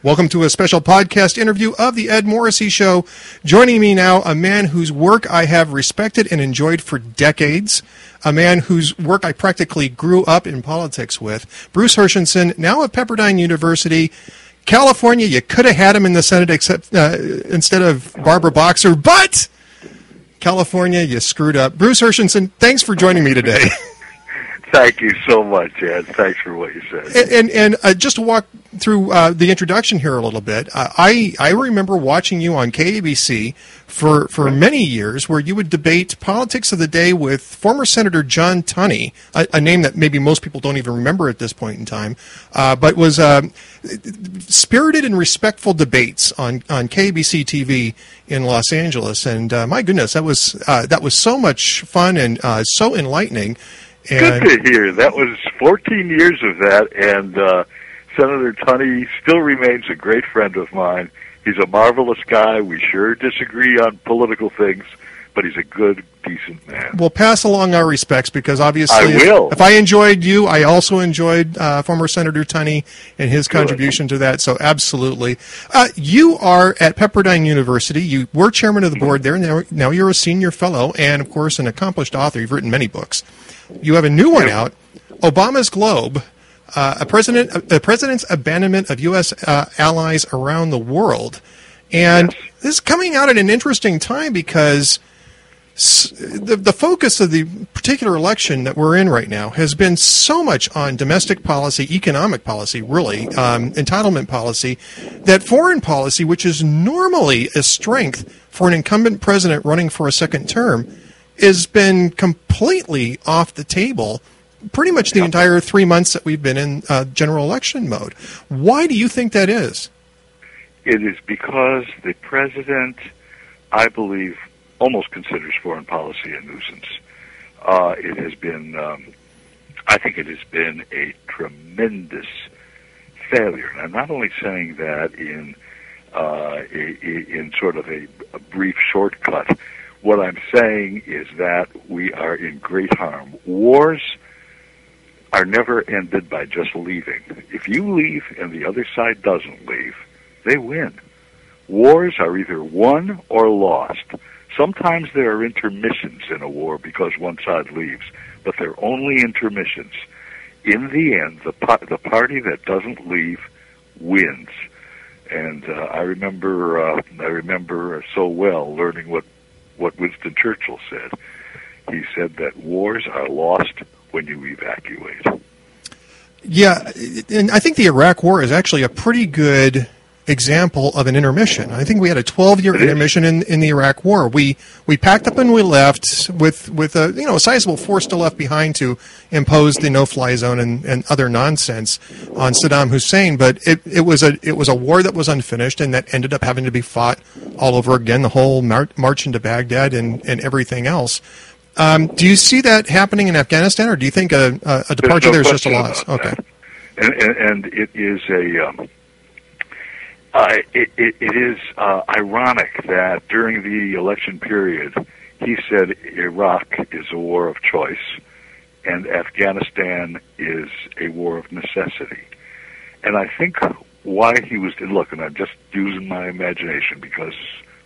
Welcome to a special podcast interview of The Ed Morrissey Show. Joining me now, a man whose work I have respected and enjoyed for decades, a man whose work I practically grew up in politics with, Bruce Herschensohn, now at Pepperdine University. California, you could have had him in the Senate instead of Barbara Boxer, but California, you screwed up. Bruce Herschensohn, thanks for joining me today. Thank you so much, Ed. Thanks for what you said. And just to walk through the introduction here a little bit, I remember watching you on KABC for many years, where you would debate politics of the day with former Senator John Tunney, a name that maybe most people don't even remember at this point in time, but was spirited and respectful debates on KABC TV in Los Angeles. And my goodness, that was so much fun and so enlightening. Good to hear. That was 14 years of that, and Senator Tunney still remains a great friend of mine. He's a marvelous guy. We sure disagree on political things, but he's a good, decent man. We'll pass along our respects, because obviously I will. If I enjoyed you, I also enjoyed former Senator Tunney and his contribution to that, so absolutely. You are at Pepperdine University. You were chairman of the board there. Now you're a senior fellow and, of course, an accomplished author. You've written many books. You have a new one out, Obama's Globe, a president's abandonment of U.S. allies around the world. And this is coming out at an interesting time, because the focus of the particular election that we're in right now has been so much on domestic policy, economic policy, really, entitlement policy, that foreign policy, which is normally a strength for an incumbent president running for a second term, has been completely off the table pretty much the entire 3 months that we've been in general election mode. Why do you think that is? It is because the president, I believe, almost considers foreign policy a nuisance. It has been, I think it has been a tremendous failure. And I'm not only saying that in sort of a brief shortcut. What I'm saying is that we are in great harm. Wars are never ended by just leaving. If you leave and the other side doesn't leave, they win. Wars are either won or lost. Sometimes there are intermissions in a war because one side leaves, but they're only intermissions. In the end, the party that doesn't leave wins. And I remember so well learning what Winston Churchill said. He said that wars are lost when you evacuate. Yeah, and I think the Iraq War is actually a pretty good example of an intermission. I think we had a 12-year intermission in the Iraq War. We packed up and we left with a sizable force still left behind to impose the no-fly zone and other nonsense on Saddam Hussein. But it was a war that was unfinished and that ended up having to be fought all over again. The whole march into Baghdad and everything else. Do you see that happening in Afghanistan, or do you think a departure there is just a loss? Okay, and it is a. It is ironic that during the election period, he said Iraq is a war of choice and Afghanistan is a war of necessity. And I think why he was, look, and I'm just using my imagination because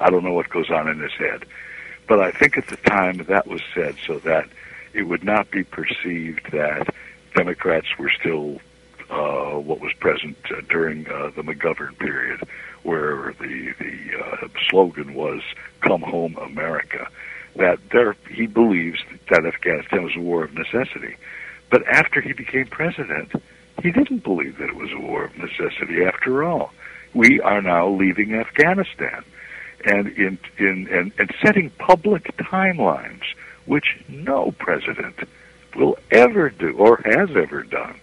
I don't know what goes on in his head, but I think at the time that was said so that it would not be perceived that Democrats were still what was present during the McGovern period, where the slogan was "Come Home, America." That he believes that Afghanistan was a war of necessity. But after he became president, he didn't believe that it was a war of necessity. After all, we are now leaving Afghanistan, and in setting public timelines, which no president will ever do or has ever done.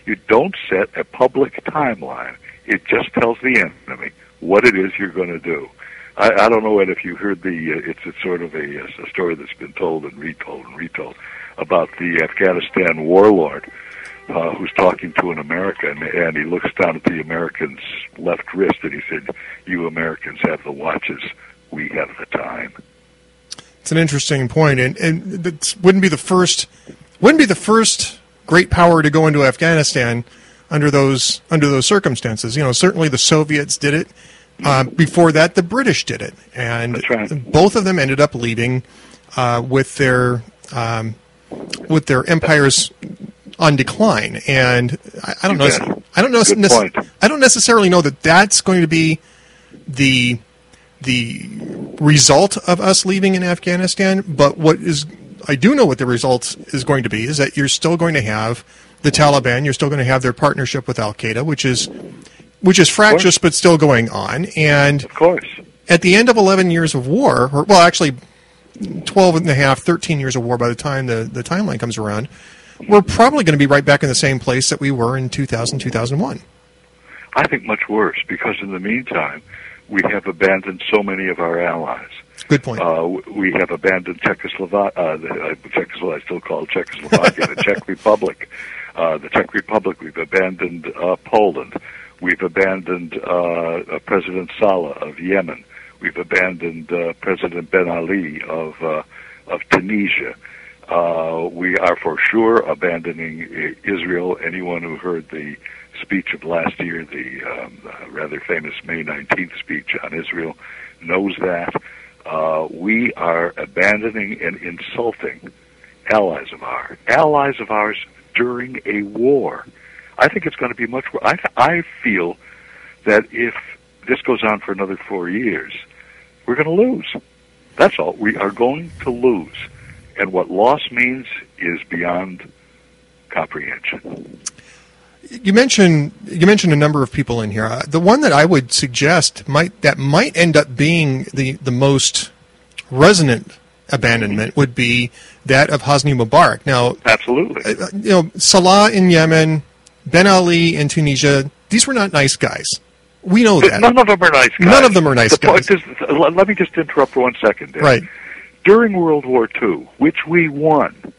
You don't set a public timeline. It just tells the enemy what it is you're going to do. I don't know, Ed, if you heard it's sort of a story that's been told and retold about the Afghanistan warlord who's talking to an American, and he looks down at the American's left wrist and he said, "You Americans have the watches, we have the time." It's an interesting point, and it wouldn't be the first great power to go into Afghanistan under those circumstances. Certainly the Soviets did it. Before that, the British did it, and That's right. both of them ended up leaving with their empires on decline. And I don't know. I don't know. I don't necessarily know that that's going to be the result of us leaving in Afghanistan. But I do know what the result is going to be is that you're still going to have the Taliban. You're still going to have their partnership with Al Qaeda, which is fractious but still going on. And of course, at the end of 11 years of war, well, actually 12 and a half, 13 years of war by the time the timeline comes around, we're probably going to be right back in the same place that we were in 2000, 2001. I think much worse, because in the meantime, we have abandoned so many of our allies. Good point. We have abandoned Czechoslovakia, still called Czechoslovakia, the Czech Republic. The Czech Republic, we've abandoned Poland. We've abandoned President Saleh of Yemen. We've abandoned President Ben Ali of Tunisia. We are for sure abandoning Israel. Anyone who heard the speech of last year, the rather famous May 19th speech on Israel, knows that. We are abandoning and insulting allies of ours during a war. I think it's going to be much worse. I feel that if this goes on for another 4 years, we're going to lose. That's all. We are going to lose. And what loss means is beyond comprehension. You mentioned a number of people in here. The one that I would suggest might end up being the most resonant abandonment would be that of Hosni Mubarak. Now, absolutely, Salah in Yemen, Ben Ali in Tunisia. These were not nice guys. We know that. None of them are nice guys. None of them are nice guys. Let me just interrupt for 1 second, Dan. Right. During World War II, which we won,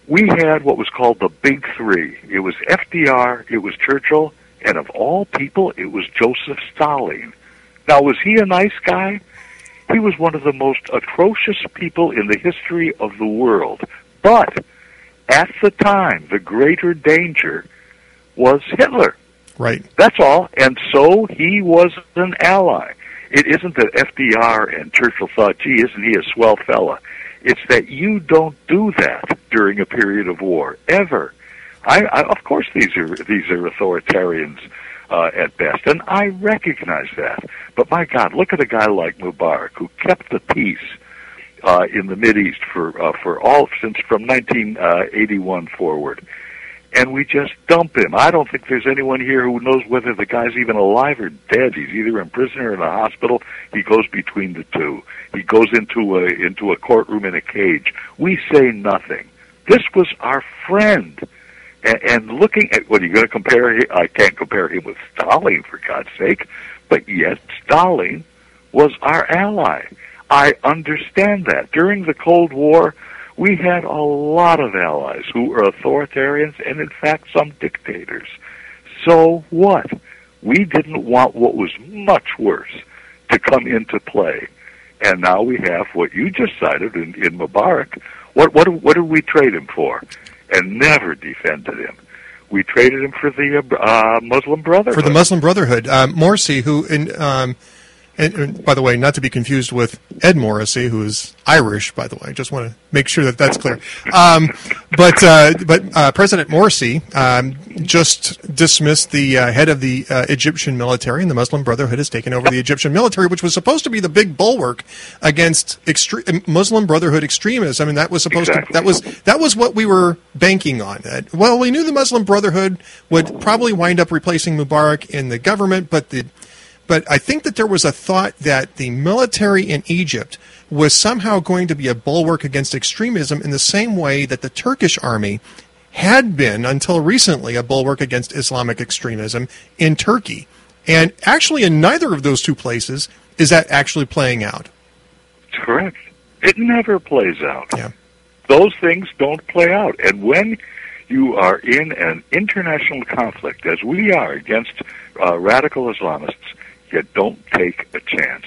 we had what was called the Big Three. It was FDR, it was Churchill, and of all people, it was Joseph Stalin. Now, was he a nice guy? He was one of the most atrocious people in the history of the world. But at the time, the greater danger was Hitler. Right. That's all. And so he was an ally. It isn't that FDR and Churchill thought, gee, isn't he a swell fella? It's that you don't do that during a period of war, ever. Of course, these are authoritarians at best, and I recognize that. But my God, look at a guy like Mubarak, who kept the peace in the Mideast since from 1981 forward. And we just dump him. I don't think there's anyone here who knows whether the guy's even alive or dead. He's either in prison or in a hospital. He goes between the two. He goes into a courtroom in a cage. We say nothing. This was our friend. And looking at, what are you going to compare? I can't compare him with Stalin, for God's sake. But yet, Stalin was our ally. I understand that. During the Cold War, we had a lot of allies who were authoritarians and, in fact, some dictators. So what? We didn't want what was much worse to come into play. And now we have what you just cited in Mubarak. What did we trade him for? And never defended him. We traded him for the Muslim Brotherhood. For the Muslim Brotherhood. Morsi, who... And by the way, not to be confused with Ed Morrissey, who is Irish, by the way. I just want to make sure that that's clear. But President Morsi just dismissed the head of the Egyptian military, and the Muslim Brotherhood has taken over the Egyptian military, which was supposed to be the big bulwark against Muslim Brotherhood extremism. I mean, that was supposed to that was what we were banking on. Well, we knew the Muslim Brotherhood would probably wind up replacing Mubarak in the government, but I think that there was a thought that the military in Egypt was somehow going to be a bulwark against extremism in the same way that the Turkish army had been, until recently, a bulwark against Islamic extremism in Turkey. And actually, in neither of those two places is that actually playing out. Correct. It never plays out. Yeah. Those things don't play out. And when you are in an international conflict, as we are, against radical Islamists, you don't take a chance,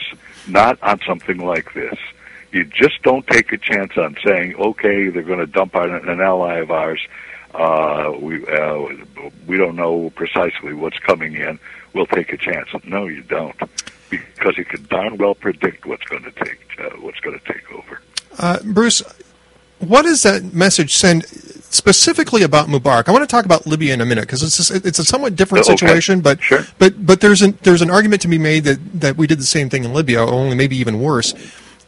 not on something like this. You just don't take a chance on saying, okay, they're going to dump on an ally of ours. We don't know precisely what's coming in. We'll take a chance. No, you don't, because you can darn well predict what's going to take over. Bruce, what does that message send specifically about Mubarak? I want to talk about Libya in a minute because it's a somewhat different situation, but sure. but there's an argument to be made that we did the same thing in Libya, or only maybe even worse.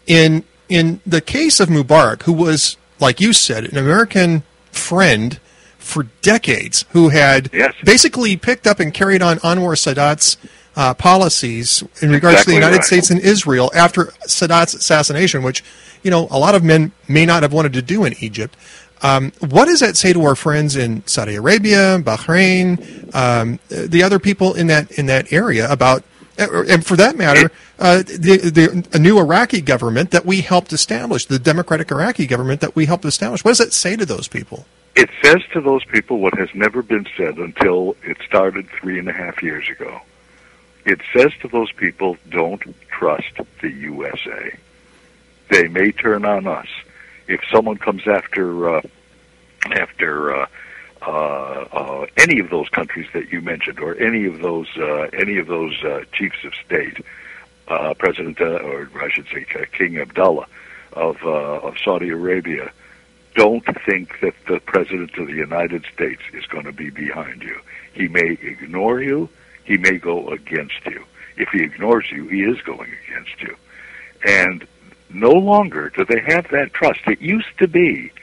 In the case of Mubarak, who was, like you said, an American friend for decades, who had basically picked up and carried on Anwar Sadat's policies in regards to the United States and Israel after Sadat's assassination, which, you know, a lot of men may not have wanted to do in Egypt. What does that say to our friends in Saudi Arabia, Bahrain, the other people in that area about, and for that matter, a new Iraqi government that we helped establish, the democratic Iraqi government that we helped establish? What does that say to those people? It says to those people what has never been said until it started 3.5 years ago. It says to those people, don't trust the USA. They may turn on us. If someone comes after any of those countries that you mentioned, or any of those chiefs of state, President, or I should say King Abdullah of Saudi Arabia, don't think that the President of the United States is going to be behind you. He may ignore you. He may go against you. If he ignores you, he is going against you. And no longer do they have that trust. It used to be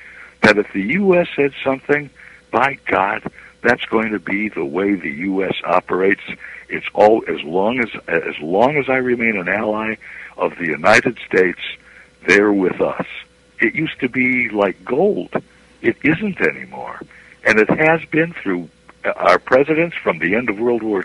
that if the U.S. said something, by God, that's going to be the way the U.S. operates. It's all as long as I remain an ally of the United States, they're with us. It used to be like gold. It isn't anymore, and it has been through our presidents from the end of World War